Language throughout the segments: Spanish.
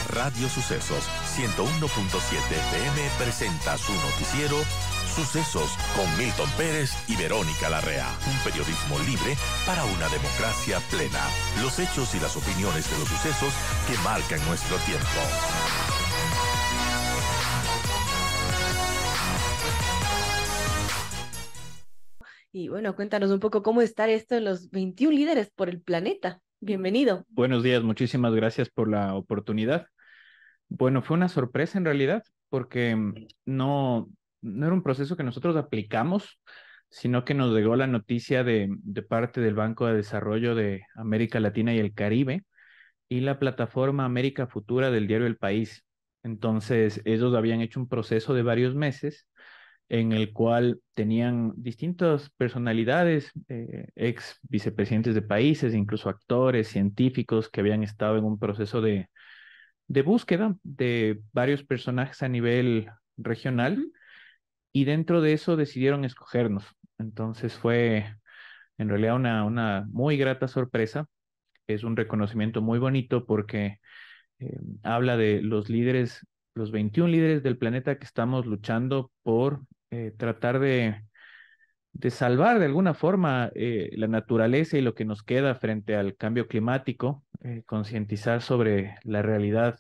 Radio Sucesos 101.7 FM presenta su noticiero Sucesos con Milton Pérez y Verónica Larrea. Un periodismo libre para una democracia plena. Los hechos y las opiniones de los sucesos que marcan nuestro tiempo. Y bueno, cuéntanos un poco cómo está esto en los 21 líderes por el planeta. Bienvenido. Buenos días, muchísimas gracias por la oportunidad. Bueno, fue una sorpresa en realidad, porque no era un proceso que nosotros aplicamos, sino que nos llegó la noticia de parte del Banco de Desarrollo de América Latina y el Caribe y la plataforma América Futura del diario El País. Entonces, ellos habían hecho un proceso de varios meses en el cual tenían distintas personalidades, ex vicepresidentes de países, incluso actores, científicos que habían estado en un proceso de búsqueda de varios personajes a nivel regional y dentro de eso decidieron escogernos. Entonces fue en realidad una muy grata sorpresa. Es un reconocimiento muy bonito porque habla de los líderes, los 21 líderes del planeta que estamos luchando por tratar de salvar de alguna forma la naturaleza y lo que nos queda frente al cambio climático, concientizar sobre la realidad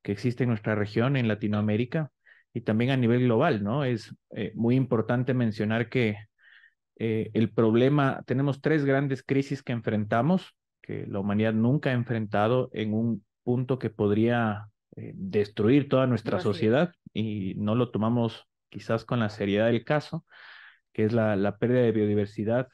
que existe en nuestra región, en Latinoamérica y también a nivel global, ¿no? Es muy importante mencionar que el problema, tenemos tres grandes crisis que enfrentamos, que la humanidad nunca ha enfrentado en un punto que podría destruir toda nuestra Así es. sociedad y no lo tomamos quizás con la seriedad del caso, que es la pérdida de biodiversidad,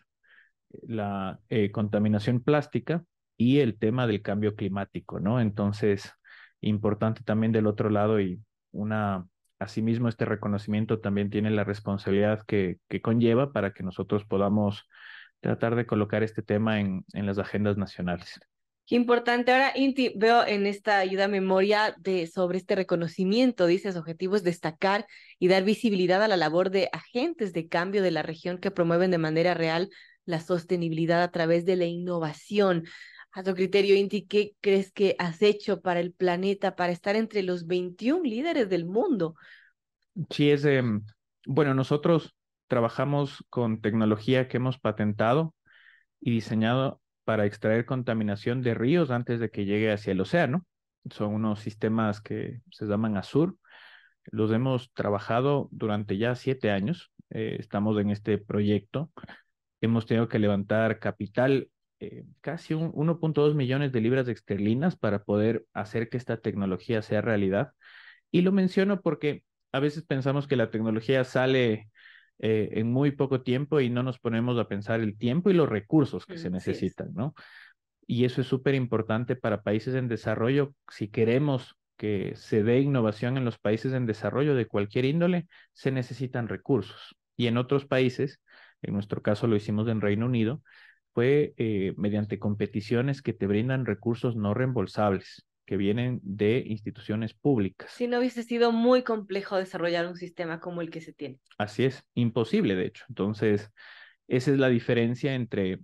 la contaminación plástica y el tema del cambio climático, ¿no? Entonces, importante también del otro lado y una, asimismo, este reconocimiento también tiene la responsabilidad que conlleva para que nosotros podamos tratar de colocar este tema en las agendas nacionales. Qué importante. Ahora, Inti, veo en esta ayuda a memoria sobre este reconocimiento, dices, objetivos destacar y dar visibilidad a la labor de agentes de cambio de la región que promueven de manera real la sostenibilidad a través de la innovación. A tu criterio, Inti, ¿qué crees que has hecho para el planeta, para estar entre los 21 líderes del mundo? Sí, bueno, nosotros trabajamos con tecnología que hemos patentado y diseñado para extraer contaminación de ríos antes de que llegue hacia el océano. Son unos sistemas que se llaman ASUR. Los hemos trabajado durante ya 7 años. Estamos en este proyecto. Hemos tenido que levantar capital, casi 1.2 millones de libras esterlinas para poder hacer que esta tecnología sea realidad. Y lo menciono porque a veces pensamos que la tecnología sale en muy poco tiempo y no nos ponemos a pensar el tiempo y los recursos que se Así es. necesitan, ¿no? Y eso es súper importante para países en desarrollo. Si queremos que se dé innovación en los países en desarrollo de cualquier índole, se necesitan recursos. Y en otros países, en nuestro caso lo hicimos en Reino Unido, fue mediante competiciones que te brindan recursos no reembolsables, que vienen de instituciones públicas. Si no hubiese sido muy complejo desarrollar un sistema como el que se tiene. Así es, imposible de hecho. Entonces, esa es la diferencia entre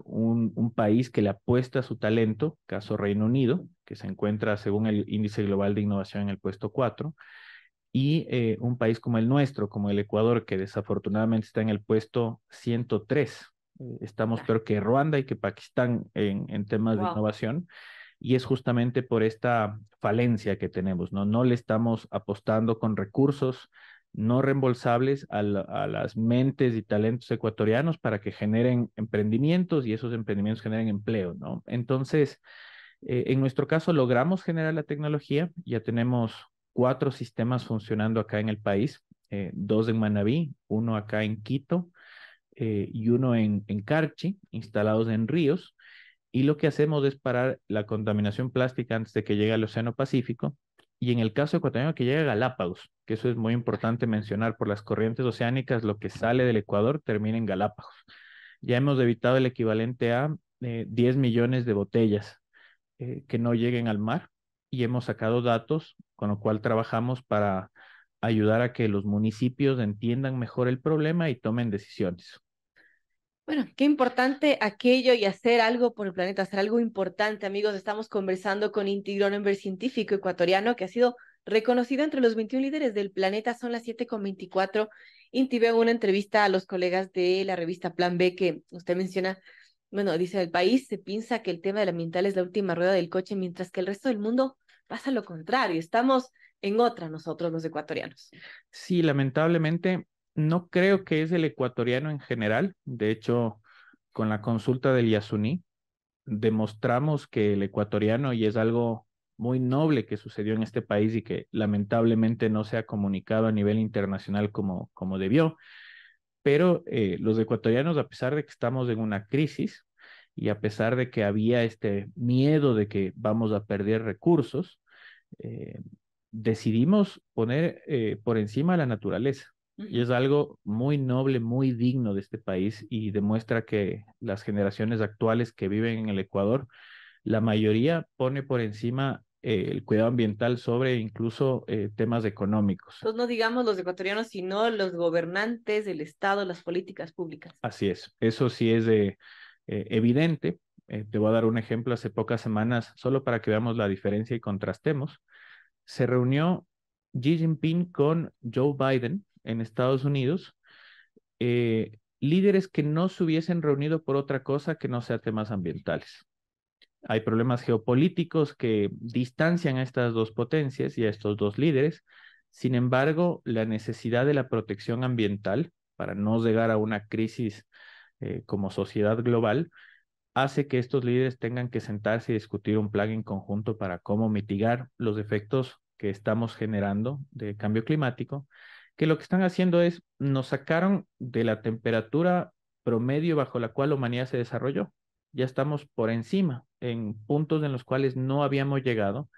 un país que le apuesta a su talento, caso Reino Unido, que se encuentra según el Índice Global de Innovación en el puesto 4, y un país como el nuestro, como el Ecuador, que desafortunadamente está en el puesto 103. Estamos peor que Ruanda y que Pakistán en temas de Wow. innovación. Y es justamente por esta falencia que tenemos, ¿no? No le estamos apostando con recursos no reembolsables a las mentes y talentos ecuatorianos para que generen emprendimientos y esos emprendimientos generen empleo, ¿no? Entonces, en nuestro caso logramos generar la tecnología, ya tenemos 4 sistemas funcionando acá en el país, 2 en Manabí, uno acá en Quito y uno en Carchi, instalados en ríos. Y lo que hacemos es parar la contaminación plástica antes de que llegue al Océano Pacífico. Y en el caso ecuatoriano, que llegue a Galápagos, que eso es muy importante mencionar por las corrientes oceánicas, lo que sale del Ecuador termina en Galápagos. Ya hemos evitado el equivalente a 10 millones de botellas que no lleguen al mar y hemos sacado datos con lo cual trabajamos para ayudar a que los municipios entiendan mejor el problema y tomen decisiones. Bueno, qué importante aquello y hacer algo por el planeta, hacer algo importante, amigos. Estamos conversando con Inti Groenberg, científico ecuatoriano que ha sido reconocido entre los 21 líderes del planeta. Son las 7:24. Inti, veo una entrevista a los colegas de la revista Plan B que usted menciona. Bueno, dice, el país se piensa que el tema del ambiental es la última rueda del coche, mientras que el resto del mundo pasa lo contrario. Estamos en otra nosotros los ecuatorianos. Sí, lamentablemente no creo que es el ecuatoriano en general. De hecho, con la consulta del Yasuní, demostramos que el ecuatoriano, y es algo muy noble que sucedió en este país y que lamentablemente no se ha comunicado a nivel internacional como debió, pero los ecuatorianos, a pesar de que estamos en una crisis y a pesar de que había este miedo de que vamos a perder recursos, eh, decidimos poner por encima la naturaleza. Y es algo muy noble, muy digno de este país y demuestra que las generaciones actuales que viven en el Ecuador, la mayoría pone por encima el cuidado ambiental sobre incluso temas económicos. Entonces, no digamos los ecuatorianos, sino los gobernantes, el Estado, las políticas públicas. Así es, eso sí es evidente. Te voy a dar un ejemplo hace pocas semanas, solo para que veamos la diferencia y contrastemos. Se reunió Xi Jinping con Joe Biden en Estados Unidos, líderes que no se hubiesen reunido por otra cosa que no sea temas ambientales. Hay problemas geopolíticos que distancian a estas dos potencias y a estos dos líderes. Sin embargo, la necesidad de la protección ambiental para no llegar a una crisis como sociedad global hace que estos líderes tengan que sentarse y discutir un plan en conjunto para cómo mitigar los efectos que estamos generando de cambio climático, que lo que están haciendo es nos sacaron de la temperatura promedio bajo la cual la humanidad se desarrolló. Ya estamos por encima, en puntos en los cuales no habíamos llegado,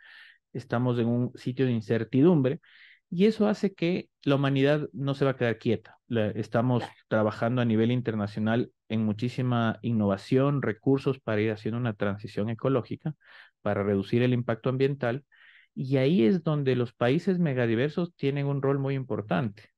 estamos en un sitio de incertidumbre y eso hace que la humanidad no se va a quedar quieta. Estamos trabajando a nivel internacional en muchísima innovación, recursos para ir haciendo una transición ecológica, para reducir el impacto ambiental. Y ahí es donde los países megadiversos tienen un rol muy importante,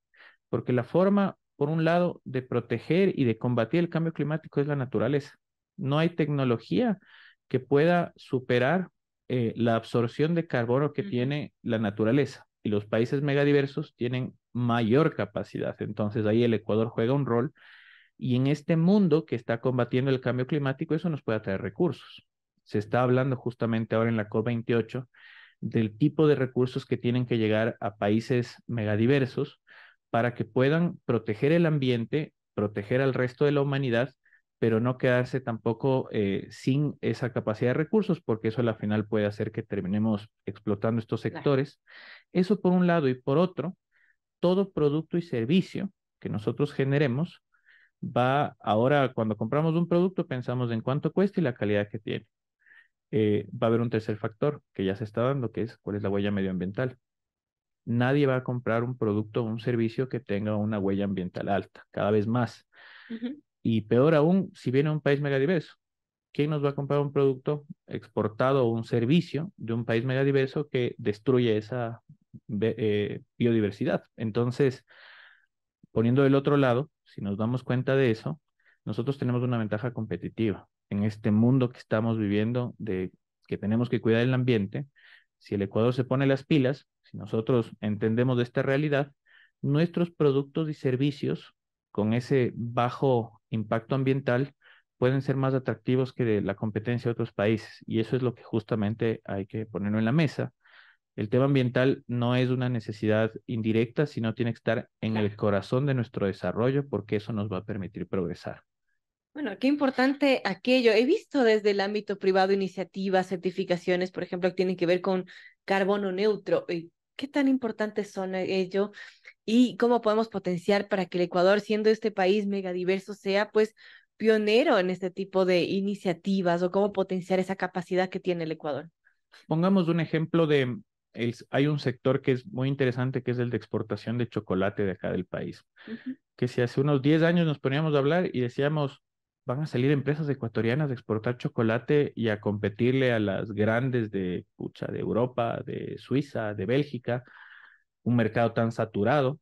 porque la forma, por un lado, de proteger y de combatir el cambio climático es la naturaleza. No hay tecnología que pueda superar la absorción de carbono que tiene la naturaleza. Y los países megadiversos tienen mayor capacidad. Entonces ahí el Ecuador juega un rol y en este mundo que está combatiendo el cambio climático, eso nos puede traer recursos. Se está hablando justamente ahora en la COP28 del tipo de recursos que tienen que llegar a países megadiversos para que puedan proteger el ambiente, proteger al resto de la humanidad, pero no quedarse tampoco sin esa capacidad de recursos, porque eso al final puede hacer que terminemos explotando estos sectores. Eso por un lado, y por otro, todo producto y servicio que nosotros generemos va, ahora cuando compramos un producto pensamos en cuánto cuesta y la calidad que tiene. Va a haber un tercer factor que ya se está dando, que es cuál es la huella medioambiental. Nadie va a comprar un producto o un servicio que tenga una huella ambiental alta, cada vez más. Y peor aún, si viene un país megadiverso, ¿quién nos va a comprar un producto exportado o un servicio de un país megadiverso que destruye esa biodiversidad? Entonces, poniendo del otro lado, si nos damos cuenta de eso, nosotros tenemos una ventaja competitiva en este mundo que estamos viviendo de que tenemos que cuidar el ambiente. Si el Ecuador se pone las pilas, si nosotros entendemos de esta realidad, nuestros productos y servicios con ese bajo impacto ambiental pueden ser más atractivos que de la competencia de otros países. Y eso es lo que justamente hay que ponerlo en la mesa. El tema ambiental no es una necesidad indirecta, sino tiene que estar en el corazón de nuestro desarrollo porque eso nos va a permitir progresar. Bueno, qué importante aquello. He visto desde el ámbito privado iniciativas, certificaciones, por ejemplo, que tienen que ver con carbono neutro. ¿Y qué tan importantes son ello? ¿Y cómo podemos potenciar para que el Ecuador, siendo este país megadiverso, sea pues pionero en este tipo de iniciativas o cómo potenciar esa capacidad que tiene el Ecuador? Pongamos un ejemplo de, hay un sector que es muy interesante, que es el de exportación de chocolate de acá del país, que si hace unos 10 años nos poníamos a hablar y decíamos, van a salir empresas ecuatorianas a exportar chocolate y a competirle a las grandes de, pucha, de Europa, de Suiza, de Bélgica, un mercado tan saturado.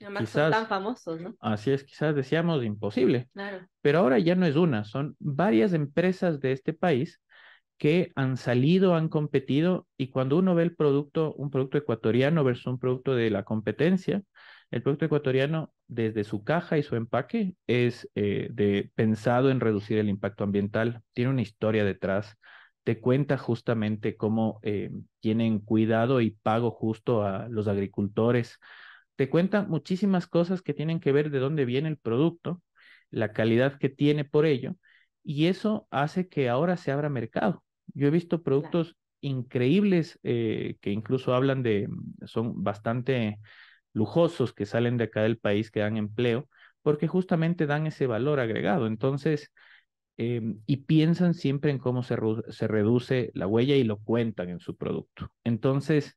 Además son tan Quizás, famosos, ¿no? así es, quizás decíamos imposible, Claro. pero ahora ya no es una, son varias empresas de este país que han salido, han competido, y cuando uno ve el producto, un producto ecuatoriano versus un producto de la competencia, el producto ecuatoriano desde su caja y su empaque es pensado en reducir el impacto ambiental, tiene una historia detrás, te cuenta justamente cómo tienen cuidado y pago justo a los agricultores, te cuenta muchísimas cosas que tienen que ver de dónde viene el producto, la calidad que tiene por ello, y eso hace que ahora se abra mercado. Yo he visto Claro. productos increíbles que incluso hablan de, son bastante lujosos, que salen de acá del país, que dan empleo, porque justamente dan ese valor agregado. Entonces, y piensan siempre en cómo se reduce la huella y lo cuentan en su producto. Entonces,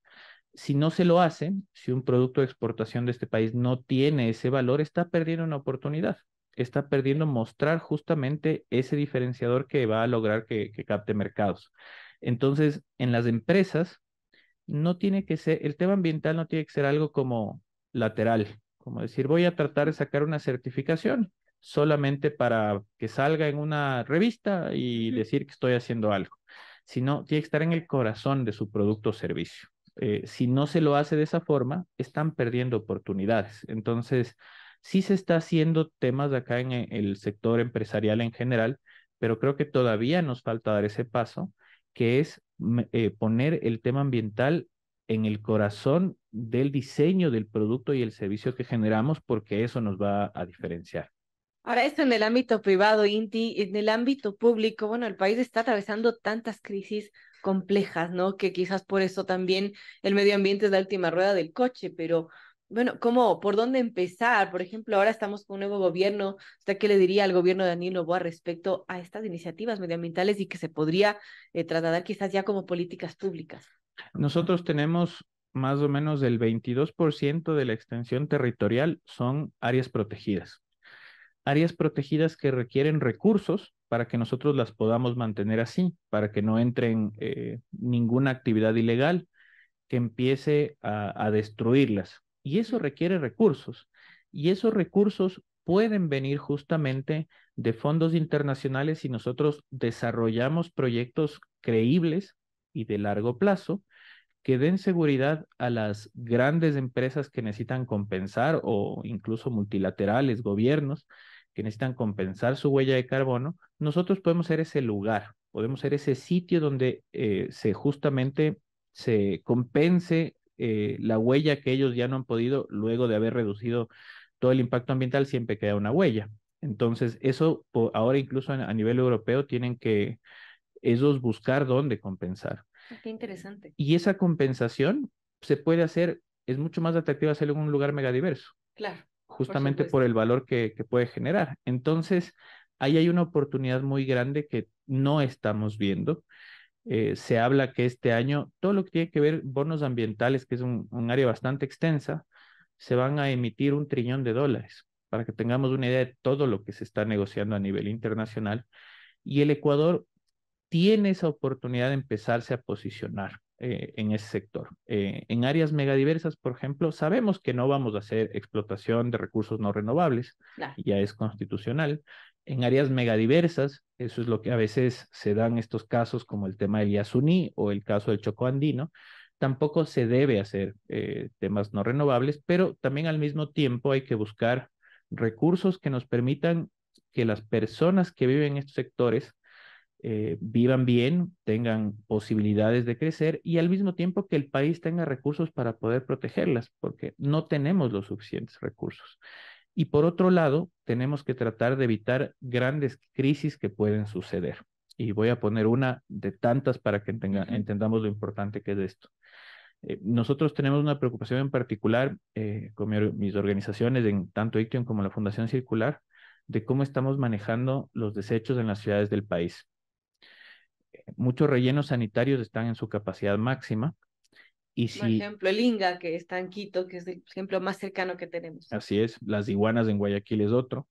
si no se lo hacen, si un producto de exportación de este país no tiene ese valor, está perdiendo una oportunidad. Está perdiendo mostrar justamente ese diferenciador que va a lograr que capte mercados. Entonces, en las empresas, no tiene que ser, el tema ambiental no tiene que ser algo como lateral, como decir, voy a tratar de sacar una certificación solamente para que salga en una revista y Ujú. decir que estoy haciendo algo, sino tiene que estar en el corazón de su producto o servicio. Si no se lo hace de esa forma, están perdiendo oportunidades. Entonces, sí se está haciendo temas acá en el sector empresarial en general, pero creo que todavía nos falta dar ese paso, que es poner el tema ambiental en el corazón del diseño del producto y el servicio que generamos, porque eso nos va a diferenciar. Ahora, esto en el ámbito privado, Inti, en el ámbito público, bueno, el país está atravesando tantas crisis complejas, ¿no? Que quizás por eso también el medio ambiente es la última rueda del coche, pero bueno, ¿cómo, por dónde empezar? Por ejemplo, ahora estamos con un nuevo gobierno. ¿Usted qué le diría al gobierno de Daniel Noboa respecto a estas iniciativas medioambientales y que se podría trasladar quizás ya como políticas públicas? Nosotros tenemos más o menos el 22% de la extensión territorial son áreas protegidas. Áreas protegidas que requieren recursos para que nosotros las podamos mantener así, para que no entren ninguna actividad ilegal que empiece a destruirlas. Y eso requiere recursos. Y esos recursos pueden venir justamente de fondos internacionales si nosotros desarrollamos proyectos creíbles y de largo plazo que den seguridad a las grandes empresas que necesitan compensar o incluso multilaterales, gobiernos que necesitan compensar su huella de carbono. Nosotros podemos ser ese lugar, podemos ser ese sitio donde se justamente se compense la huella que ellos ya no han podido luego de haber reducido todo el impacto ambiental, siempre queda una huella. Entonces, eso ahora incluso a nivel europeo tienen que ellos buscar dónde compensar. Ah, qué interesante. Y esa compensación se puede hacer, es mucho más atractivo hacerlo en un lugar megadiverso, Claro, por justamente por supuesto. el valor que puede generar. Entonces, ahí hay una oportunidad muy grande que no estamos viendo. Se habla que este año todo lo que tiene que ver bonos ambientales, que es un área bastante extensa, se van a emitir $1 trillón, para que tengamos una idea de todo lo que se está negociando a nivel internacional. Y el Ecuador tiene esa oportunidad de empezarse a posicionar en ese sector. En áreas megadiversas, por ejemplo, sabemos que no vamos a hacer explotación de recursos no renovables, Claro. ya es constitucional. En áreas megadiversas, eso es lo que a veces se dan estos casos, como el tema del Yasuní o el caso del Chocó Andino. Tampoco se debe hacer temas no renovables, pero también al mismo tiempo hay que buscar recursos que nos permitan que las personas que viven en estos sectores vivan bien, tengan posibilidades de crecer y al mismo tiempo que el país tenga recursos para poder protegerlas, porque no tenemos los suficientes recursos. Y por otro lado, tenemos que tratar de evitar grandes crisis que pueden suceder. Y voy a poner una de tantas para que Ujú. entendamos lo importante que es esto. Nosotros tenemos una preocupación en particular con mis organizaciones, en tanto Ictium como la Fundación Circular, de cómo estamos manejando los desechos en las ciudades del país. Muchos rellenos sanitarios están en su capacidad máxima y Por si ejemplo, el Inga, que está en Quito, que es el ejemplo más cercano que tenemos. así es, las iguanas en Guayaquil es otro.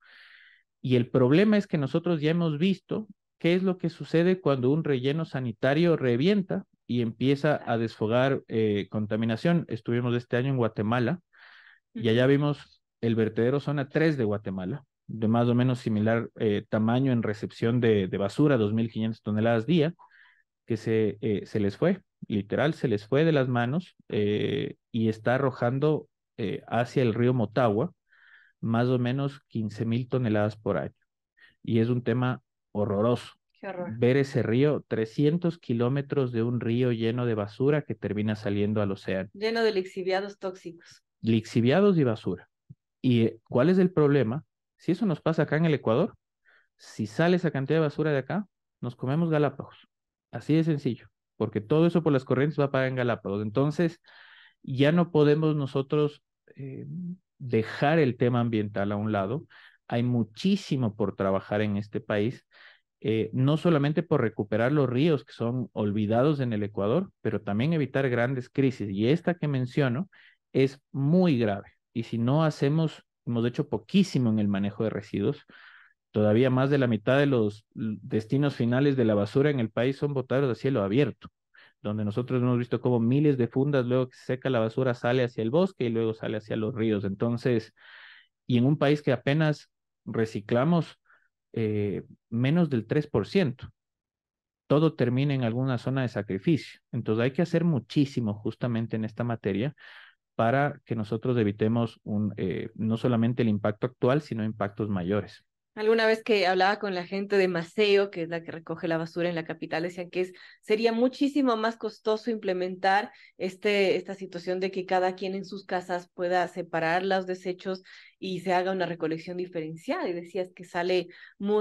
Y el problema es que nosotros ya hemos visto qué es lo que sucede cuando un relleno sanitario revienta y empieza Claro. a desfogar contaminación. Estuvimos este año en Guatemala y allá Ujú. vimos el vertedero zona 3 de Guatemala, de más o menos similar tamaño en recepción de basura, 2.500 toneladas día, que se les fue, literal, se les fue de las manos y está arrojando hacia el río Motagua más o menos 15.000 toneladas por año. Y es un tema horroroso. Qué horror. Ver ese río, 300 kilómetros de un río lleno de basura que termina saliendo al océano. Lleno de lixiviados tóxicos. Lixiviados y basura. ¿Y cuál es el problema? Si eso nos pasa acá en el Ecuador, si sale esa cantidad de basura de acá, nos comemos Galápagos. Así de sencillo, porque todo eso por las corrientes va a parar en Galápagos. Entonces, ya no podemos nosotros dejar el tema ambiental a un lado. Hay muchísimo por trabajar en este país, no solamente por recuperar los ríos que son olvidados en el Ecuador, pero también evitar grandes crisis. Y esta que menciono es muy grave. Y si no hacemos, hemos hecho poquísimo en el manejo de residuos, todavía más de la mitad de los destinos finales de la basura en el país son botaderos a cielo abierto, donde nosotros hemos visto cómo miles de fundas, luego que se seca la basura, sale hacia el bosque y luego sale hacia los ríos. Entonces, y en un país que apenas reciclamos menos del 3%, todo termina en alguna zona de sacrificio. Entonces hay que hacer muchísimo justamente en esta materia para que nosotros evitemos no solamente el impacto actual, sino impactos mayores. Alguna vez que hablaba con la gente de Maceo, que es la que recoge la basura en la capital, decían que sería muchísimo más costoso implementar esta situación de que cada quien en sus casas pueda separar los desechos y se haga una recolección diferenciada. Y decías que sale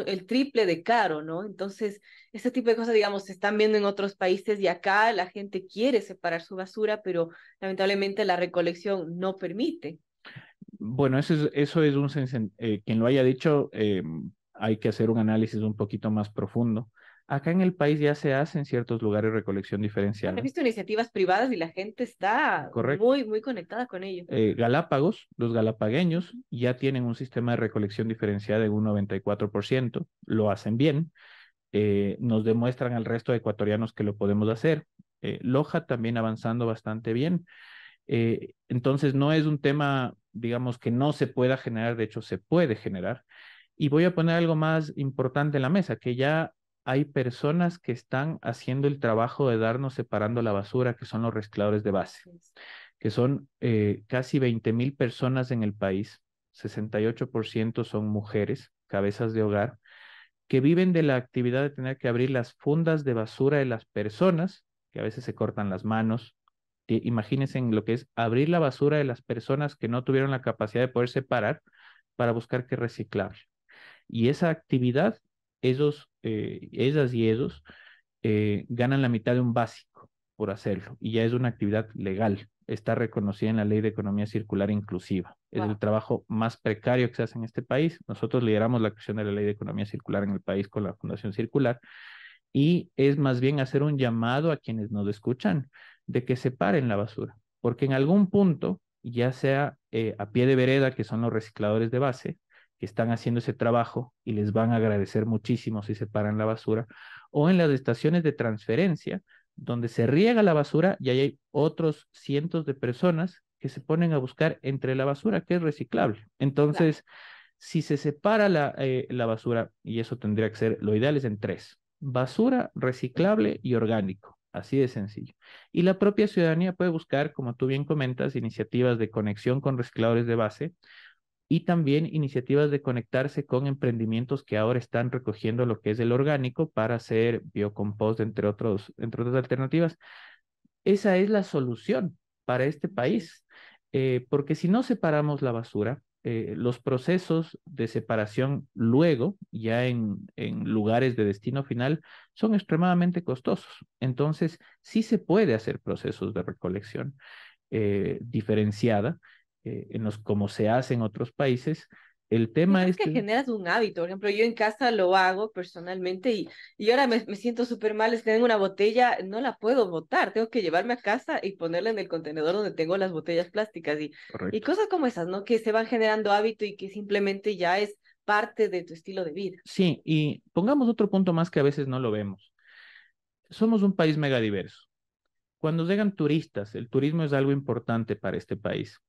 el triple de caro, ¿no? Entonces, este tipo de cosas, digamos, se están viendo en otros países y acá la gente quiere separar su basura, pero lamentablemente la recolección no permite. Bueno, eso es quien lo haya dicho, hay que hacer un análisis un poquito más profundo. Acá en el país ya se hace en ciertos lugares recolección He diferenciada, visto iniciativas privadas y la gente está correcto. muy, muy conectada con ello. Galápagos, los galapagueños ya tienen un sistema de recolección diferenciada en un 94%, lo hacen bien, nos demuestran al resto de ecuatorianos que lo podemos hacer. Loja también avanzando bastante bien. Entonces no es un tema, digamos, que no se pueda generar, de hecho se puede generar. Y voy a poner algo más importante en la mesa, que ya hay personas que están haciendo el trabajo de darnos separando la basura, que son los recicladores de base, que son casi 20.000 personas en el país, 68% son mujeres, cabezas de hogar, que viven de la actividad de tener que abrir las fundas de basura de las personas, que a veces se cortan las manos. Imagínense en lo que es abrir la basura de las personas que no tuvieron la capacidad de poder separar para buscar qué reciclar. Y esa actividad, esas y esos ganan la mitad de un básico por hacerlo. Y ya es una actividad legal. Está reconocida en la Ley de Economía Circular Inclusiva. Es el Wow. trabajo más precario que se hace en este país. Nosotros lideramos la creación de la Ley de Economía Circular en el país con la Fundación Circular. Y es más bien hacer un llamado a quienes nos escuchan de que separen la basura. Porque en algún punto, ya sea a pie de vereda, que son los recicladores de base, que están haciendo ese trabajo y les van a agradecer muchísimo si separan la basura, o en las estaciones de transferencia, donde se riega la basura y ahí hay otros cientos de personas que se ponen a buscar entre la basura que es reciclable. Claro. Entonces, si se separa la basura, y eso tendría que ser, lo ideal es en tres: basura, reciclable y orgánico. Así de sencillo. Y la propia ciudadanía puede buscar, como tú bien comentas, iniciativas de conexión con recicladores de base y también iniciativas de conectarse con emprendimientos que ahora están recogiendo lo que es el orgánico para hacer biocompost, entre otras alternativas. Esa es la solución para este país, porque si no separamos la basura, los procesos de separación luego, ya en lugares de destino final, son extremadamente costosos. Entonces, sí se puede hacer procesos de recolección diferenciada, como se hace en otros países. El Y tema además es que que, generas un hábito. Por ejemplo, yo en casa lo hago personalmente y ahora me siento súper mal. Es que tengo una botella, no la puedo botar. Tengo que llevarme a casa y ponerla en el contenedor donde tengo las botellas plásticas y correcto. cosas como esas, ¿no? Que se van generando hábito y que simplemente ya es parte de tu estilo de vida. Sí, y pongamos otro punto más que a veces no lo vemos. Somos un país megadiverso. Cuando llegan turistas, el turismo es algo importante para este país.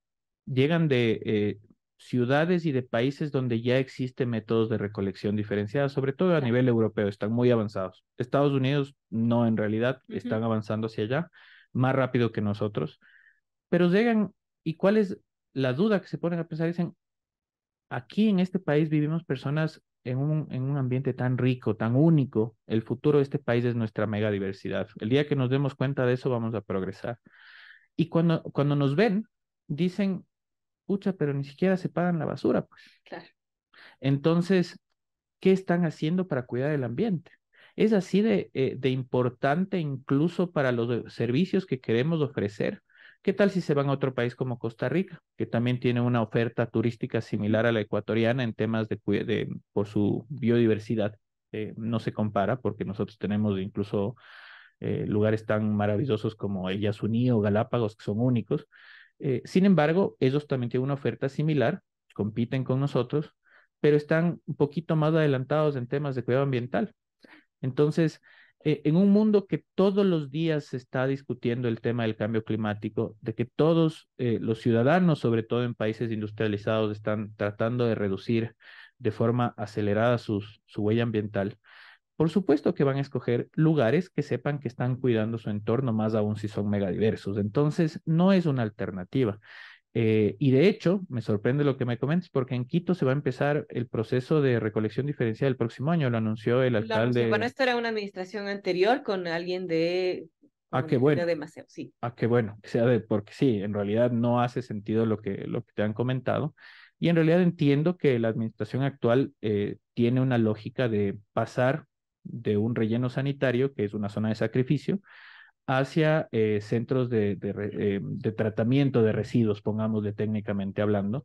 Llegan de ciudades y de países donde ya existen métodos de recolección diferenciados, sobre todo a nivel europeo, están muy avanzados. Estados Unidos no, en realidad, están avanzando hacia allá más rápido que nosotros, pero llegan, ¿y cuál es la duda que se ponen a pensar? Dicen, aquí en este país vivimos personas en un ambiente tan rico, tan único. El futuro de este país es nuestra mega diversidad. El día que nos demos cuenta de eso, vamos a progresar. Y cuando nos ven, dicen, pucha, pero ni siquiera separan la basura, pues. Claro. Entonces, ¿qué están haciendo para cuidar el ambiente? Es así de importante incluso para los servicios que queremos ofrecer. ¿Qué tal si se van a otro país como Costa Rica, que también tiene una oferta turística similar a la ecuatoriana en temas por su biodiversidad? No se compara porque nosotros tenemos incluso lugares tan maravillosos como el Yasuní o Galápagos, que son únicos. Sin embargo, ellos también tienen una oferta similar, compiten con nosotros, pero están un poquito más adelantados en temas de cuidado ambiental. Entonces, en un mundo que todos los días se está discutiendo el tema del cambio climático, de que todos los ciudadanos, sobre todo en países industrializados, están tratando de reducir de forma acelerada su huella ambiental, por supuesto que van a escoger lugares que sepan que están cuidando su entorno, más aún si son megadiversos. Entonces, no es una alternativa. Y de hecho, me sorprende lo que me comentas, porque en Quito se va a empezar el proceso de recolección diferencial el próximo año, lo anunció el Bueno, alcalde. esto era una administración anterior con alguien de Ah, qué comunicación bueno, de Maceo, sí. ah, qué bueno, que sea porque sí, en realidad no hace sentido lo que te han comentado. Y en realidad entiendo que la administración actual tiene una lógica de pasar de un relleno sanitario, que es una zona de sacrificio, hacia centros de tratamiento de residuos, pongámosle técnicamente hablando,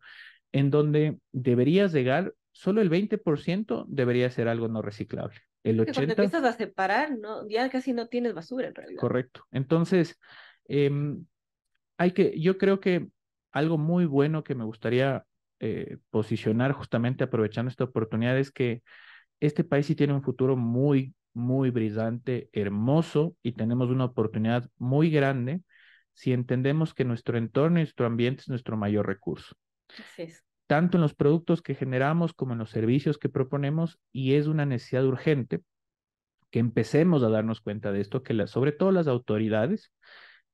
en donde deberías llegar, solo el 20% debería ser algo no reciclable. El Porque cuando 80%, empiezas a separar, no, ya casi no tienes basura en realidad. correcto. Entonces, em, yo creo que algo muy bueno que me gustaría posicionar justamente aprovechando esta oportunidad es que este país sí tiene un futuro muy, muy brillante, hermoso, y tenemos una oportunidad muy grande si entendemos que nuestro entorno y nuestro ambiente es nuestro mayor recurso, Así es. tanto en los productos que generamos como en los servicios que proponemos, y es una necesidad urgente que empecemos a darnos cuenta de esto, que sobre todo las autoridades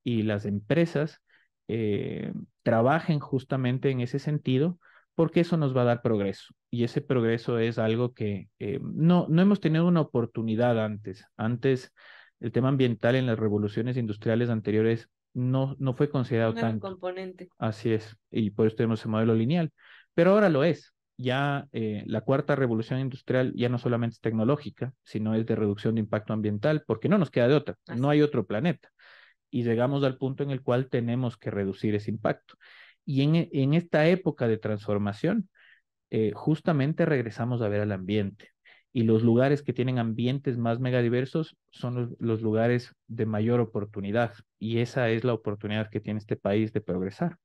y las empresas eh, trabajen justamente en ese sentido, porque eso nos va a dar progreso. Y ese progreso es algo que no hemos tenido una oportunidad antes. Antes, el tema ambiental en las revoluciones industriales anteriores no fue considerado No era un tanto. componente. Así es, y por eso tenemos ese modelo lineal. Pero ahora lo es. Ya la cuarta revolución industrial ya no solamente es tecnológica, sino es de reducción de impacto ambiental, porque no nos queda de otra, no Así. hay otro planeta y llegamos al punto en el cual tenemos que reducir ese impacto. Y en esta época de transformación, justamente regresamos a ver al ambiente. Y los lugares que tienen ambientes más megadiversos son los lugares de mayor oportunidad. Y esa es la oportunidad que tiene este país de progresar.